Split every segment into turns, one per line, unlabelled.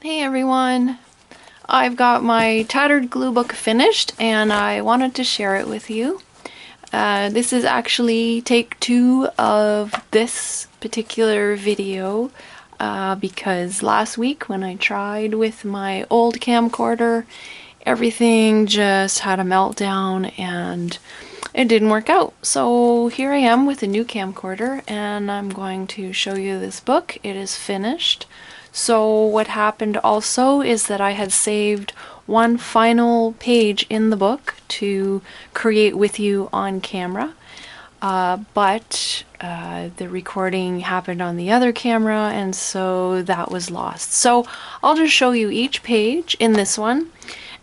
Hey everyone! I've got my Tattered glue book finished and I wanted to share it with you. This is actually take 2 of this particular video because last week when I tried with my old camcorder, everything just had a meltdown and it didn't work out. So here I am with a new camcorder and I'm going to show you this book. It is finished. So what happened also is that I had saved one final page in the book to create with you on camera. But the recording happened on the other camera and so that was lost. So I'll just show you each page in this one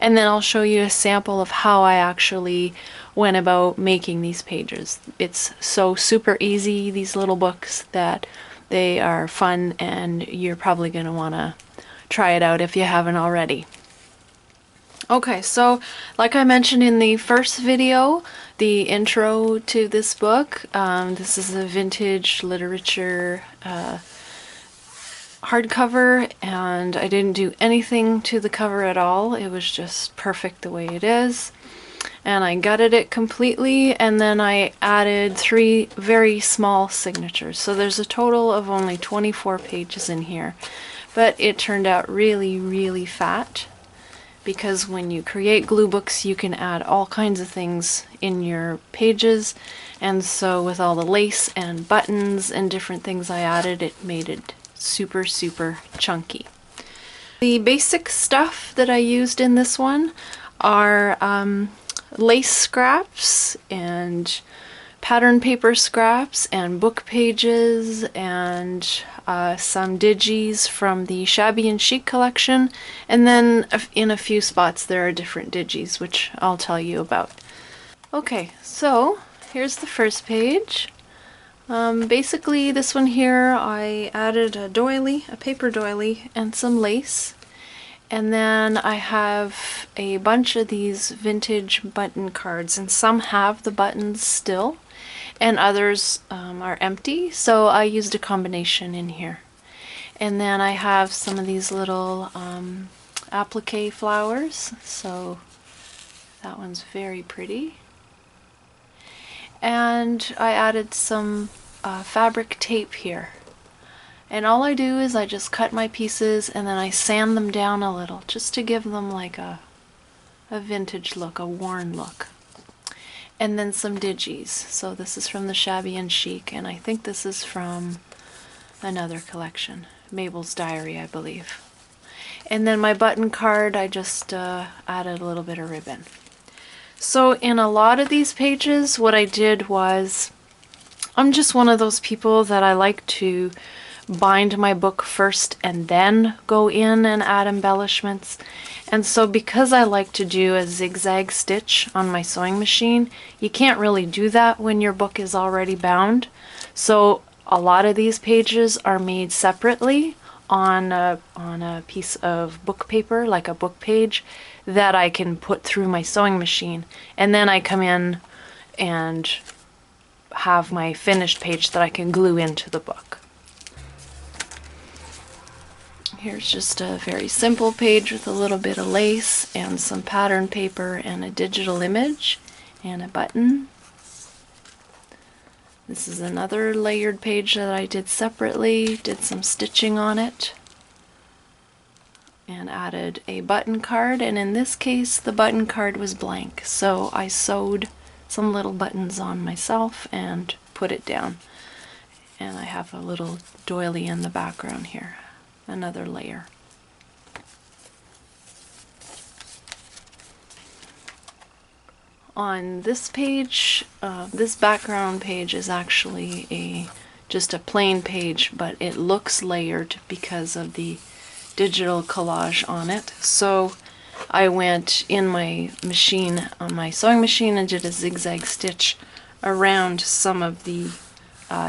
and then I'll show you a sample of how I actually went about making these pages. It's so super easy, these little books, that they are fun and you're probably going to want to try it out if you haven't already. Okay, so like I mentioned in the first video, the intro to this book, this is a vintage literature hardcover, and I didn't do anything to the cover at all. It was just perfect the way it is. And I gutted it completely, and then I added 3 very small signatures. So there's a total of only 24 pages in here. But it turned out really, really fat, because when you create glue books you can add all kinds of things in your pages, and so with all the lace and buttons and different things I added, it made it super, super chunky. The basic stuff that I used in this one are lace scraps and pattern paper scraps and book pages and some digis from the Shabby and Chic collection, and then in a few spots there are different digis which I'll tell you about. Okay, so here's the first page. Basically this one here I added a doily, a paper doily, and some lace. And then I have a bunch of these vintage button cards, and some have the buttons still and others are empty, so I used a combination in here. And then I have some of these little applique flowers, so that one's very pretty. And I added some fabric tape here. And all I do is I just cut my pieces and then I sand them down a little just to give them like a vintage look, a worn look. And then some digis. So this is from the Shabby and Chic, and I think this is from another collection, Mabel's Diary, I believe. And then my button card, I just added a little bit of ribbon. So in a lot of these pages, what I did was, I'm just one of those people that I like to bind my book first and then go in and add embellishments. And so because I like to do a zigzag stitch on my sewing machine, you can't really do that when your book is already bound. So a lot of these pages are made separately on a piece of book paper, like a book page, that I can put through my sewing machine. And then I come in and have my finished page that I can glue into the book. Here's just a very simple page with a little bit of lace and some pattern paper and a digital image and a button. This is another layered page that I did separately, did some stitching on it, and added a button card, and in this case the button card was blank, so I sewed some little buttons on myself and put it down. And I have a little doily in the background here. Another layer. On this page, this background page is actually just a plain page, but it looks layered because of the digital collage on it. So I went in my machine, on my sewing machine, and did a zigzag stitch around some of the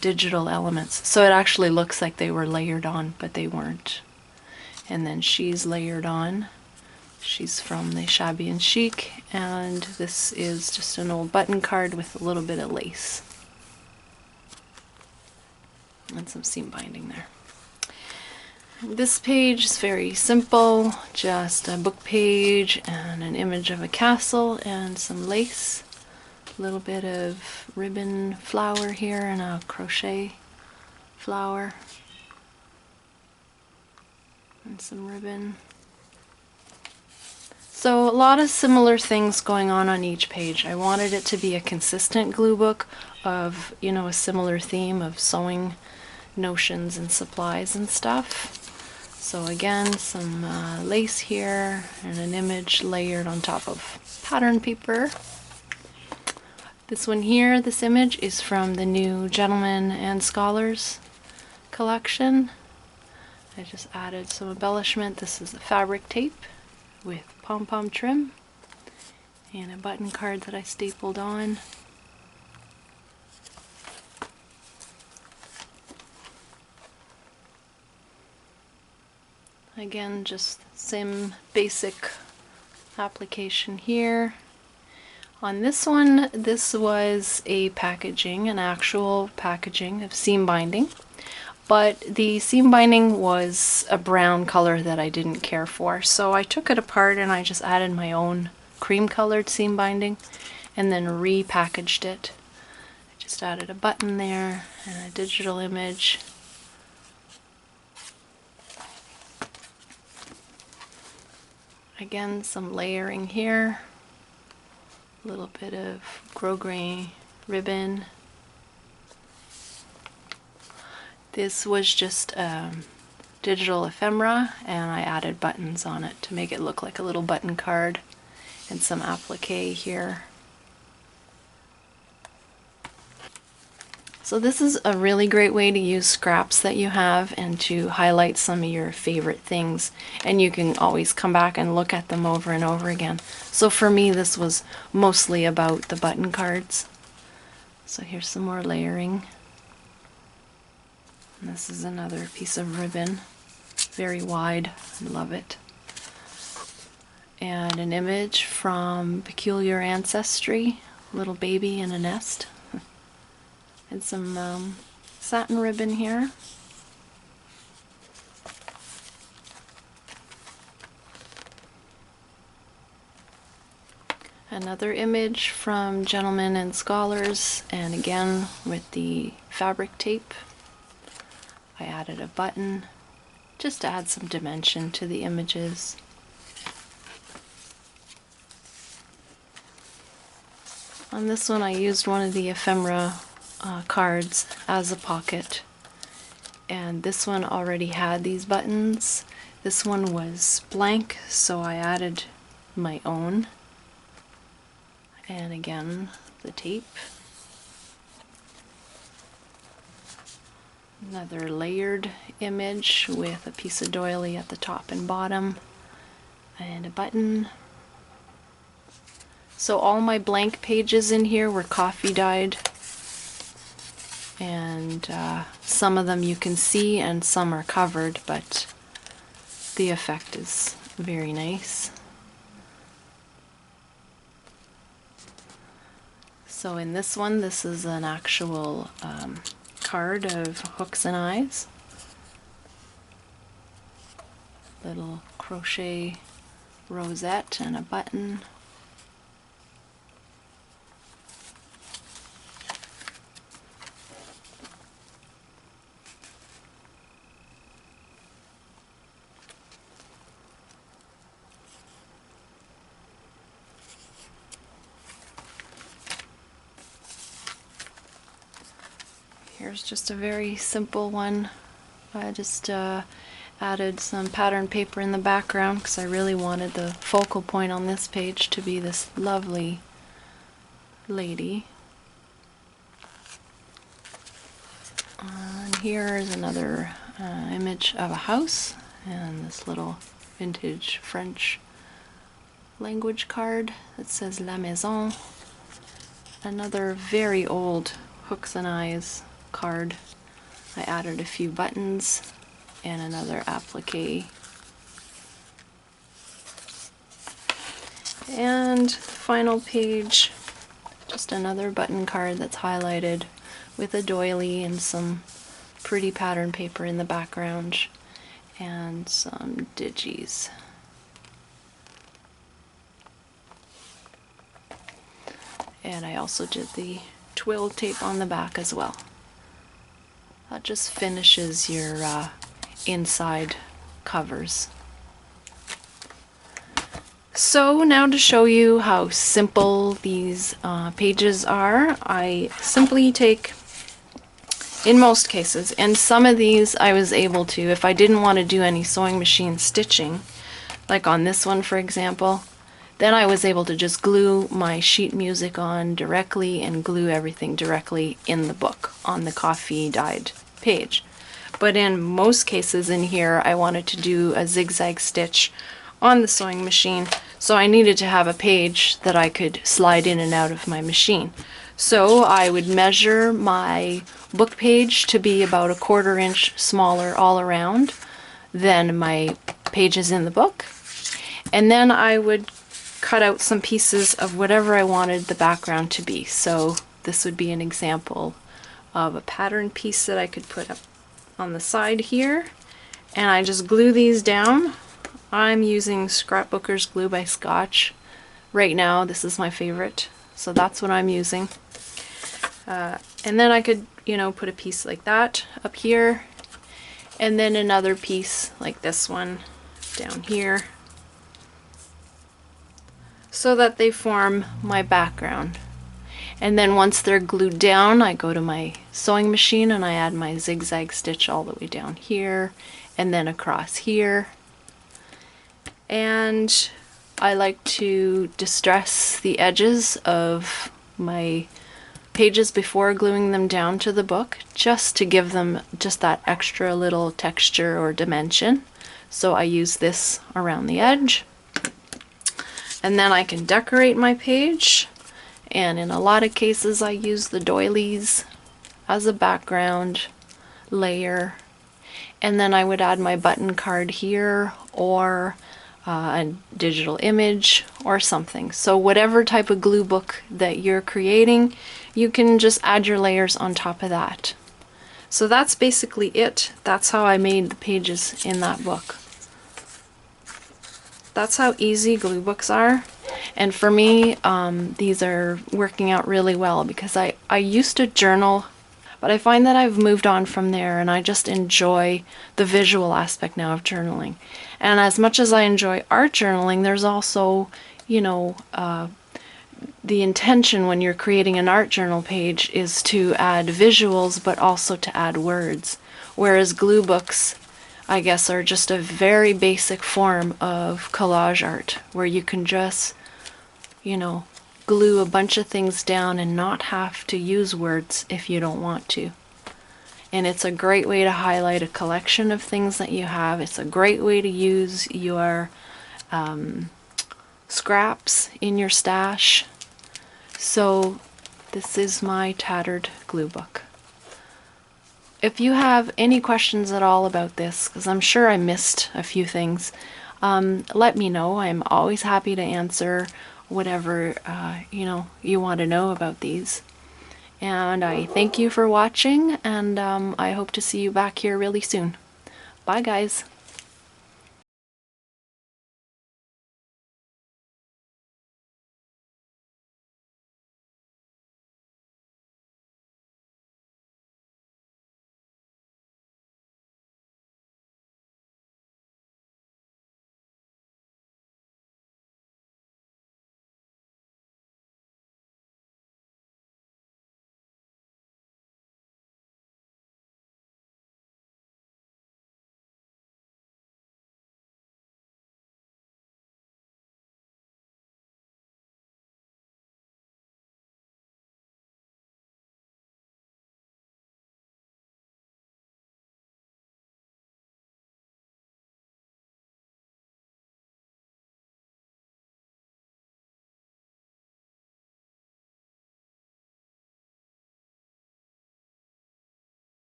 digital elements. So it actually looks like they were layered on, but they weren't. And then she's layered on. She's from the Shabby and Chic, and this is just an old button card with a little bit of lace. And some seam binding there. This page is very simple, just a book page and an image of a castle and some lace. A little bit of ribbon flower here and a crochet flower. And some ribbon. So a lot of similar things going on each page. I wanted it to be a consistent glue book of, you know, a similar theme of sewing notions and supplies and stuff. So again, some lace here and an image layered on top of pattern paper. This one here, this image is from the new Gentlemen and Scholars collection. I just added some embellishment. This is the fabric tape with pom-pom trim and a button card that I stapled on. Again, just same basic application here. On this one, this was a packaging, an actual packaging of seam binding, but the seam binding was a brown color that I didn't care for, so I took it apart and I just added my own cream colored seam binding and then repackaged it. I just added a button there and a digital image. Again, some layering here, a little bit of grosgrain ribbon. This was just digital ephemera, and I added buttons on it to make it look like a little button card, and some applique here. So this is a really great way to use scraps that you have and to highlight some of your favorite things, and you can always come back and look at them over and over again. So for me, this was mostly about the button cards. So here's some more layering. And this is another piece of ribbon, very wide, I love it. And an image from Peculiar Ancestry, little baby in a nest. And some satin ribbon here. Another image from Gentlemen and Scholars, and again with the fabric tape. I added a button just to add some dimension to the images. On this one I used one of the ephemera cards as a pocket, and this one already had these buttons. This one was blank, so I added my own, and again the tape. Another layered image with a piece of doily at the top and bottom and a button. So all my blank pages in here were coffee dyed, and some of them you can see and some are covered, but the effect is very nice. So in this one, this is an actual card of hooks and eyes. Little crochet rosette and a button. Here's just a very simple one. I just added some pattern paper in the background because I really wanted the focal point on this page to be this lovely lady. And here is another image of a house and this little vintage French language card that says La Maison. Another very old hooks and eyes card. I added a few buttons and another applique. And final page, just another button card that's highlighted with a doily and some pretty pattern paper in the background. and some digis. And I also did the twill tape on the back as well. That just finishes your inside covers. So now to show you how simple these pages are, I simply take, in most cases, and some of these I was able to, if I didn't want to do any sewing machine stitching, like on this one for example, then I was able to just glue my sheet music on directly and glue everything directly in the book on the coffee dyed page. But in most cases in here I wanted to do a zigzag stitch on the sewing machine, so I needed to have a page that I could slide in and out of my machine. So I would measure my book page to be about 1/4 inch smaller all around than my pages in the book, and then I would cut out some pieces of whatever I wanted the background to be. So this would be an example of a pattern piece that I could put up on the side here, and I just glue these down. I'm using Scrapbooker's Glue by Scotch right now. This is my favorite, so that's what I'm using. And then I could, you know, put a piece like that up here, and then another piece like this one down here, so that they form my background. And then once they're glued down, I go to my sewing machine and I add my zigzag stitch all the way down here and then across here. And I like to distress the edges of my pages before gluing them down to the book, just to give them just that extra little texture or dimension. So I use this around the edge. And then I can decorate my page, and in a lot of cases I use the doilies as a background layer, and then I would add my button card here, or a digital image or something. So whatever type of glue book that you're creating, you can just add your layers on top of that. So that's basically it. That's how I made the pages in that book. That's how easy glue books are. And for me, these are working out really well, because I used to journal, but I find that I've moved on from there, and I just enjoy the visual aspect now of journaling. And as much as I enjoy art journaling, there's also, you know, the intention when you're creating an art journal page is to add visuals, but also to add words. Whereas glue books, I guess, are just a very basic form of collage art, where you can just, you know, glue a bunch of things down and not have to use words if you don't want to. And it's a great way to highlight a collection of things that you have. It's a great way to use your scraps in your stash. So this is my Tattered glue book. If you have any questions at all about this, because I'm sure I missed a few things, let me know. I'm always happy to answer whatever you know, you want to know about these. And I thank you for watching, and I hope to see you back here really soon. Bye guys.